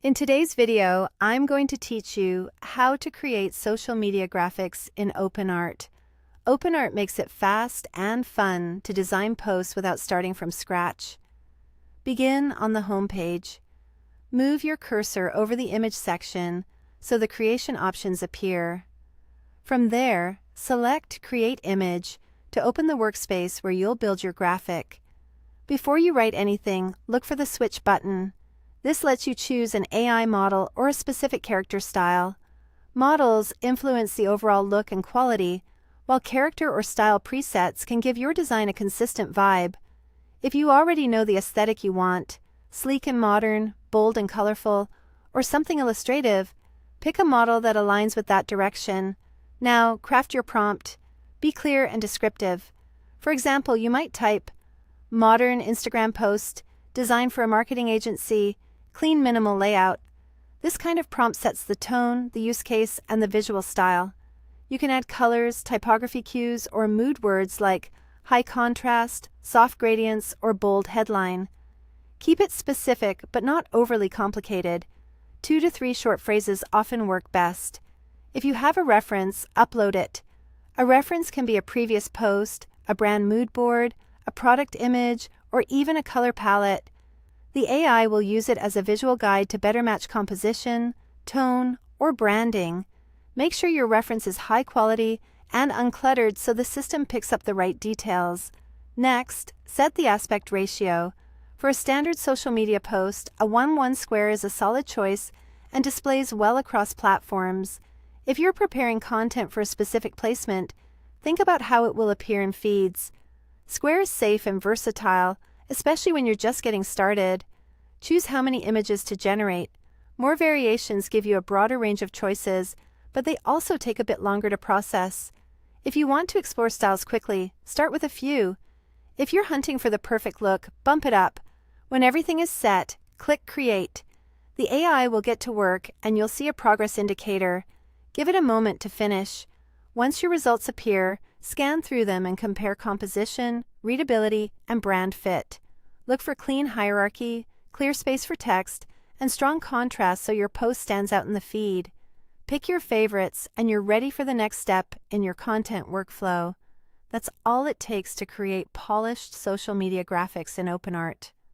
In today's video, I'm going to teach you how to create social media graphics in OpenArt. OpenArt makes it fast and fun to design posts without starting from scratch. Begin on the home page. Move your cursor over the image section so the creation options appear. From there, select Create Image to open the workspace where you'll build your graphic. Before you write anything, look for the Switch button. This lets you choose an AI model or a specific character style. Models influence the overall look and quality, while character or style presets can give your design a consistent vibe. If you already know the aesthetic you want, sleek and modern, bold and colorful, or something illustrative, pick a model that aligns with that direction. Now, craft your prompt. Be clear and descriptive. For example, you might type, "Modern Instagram post, designed for a marketing agency, clean minimal layout." This kind of prompt sets the tone, the use case, and the visual style. You can add colors, typography cues, or mood words like high contrast, soft gradients, or bold headline. Keep it specific but not overly complicated. 2 to 3 short phrases often work best. If you have a reference, upload it. A reference can be a previous post, a brand mood board, a product image, or even a color palette. The AI will use it as a visual guide to better match composition, tone, or branding. Make sure your reference is high quality and uncluttered so the system picks up the right details. Next, set the aspect ratio. For a standard social media post, a 1:1 square is a solid choice and displays well across platforms. If you're preparing content for a specific placement, think about how it will appear in feeds. Square is safe and versatile, especially when you're just getting started. Choose how many images to generate. More variations give you a broader range of choices, but they also take a bit longer to process. If you want to explore styles quickly, start with a few. If you're hunting for the perfect look, bump it up. When everything is set, click Create. The AI will get to work and you'll see a progress indicator. Give it a moment to finish. Once your results appear, scan through them and compare composition, readability, and brand fit. Look for clean hierarchy, clear space for text, and strong contrast so your post stands out in the feed. Pick your favorites and you're ready for the next step in your content workflow. That's all it takes to create polished social media graphics in OpenArt.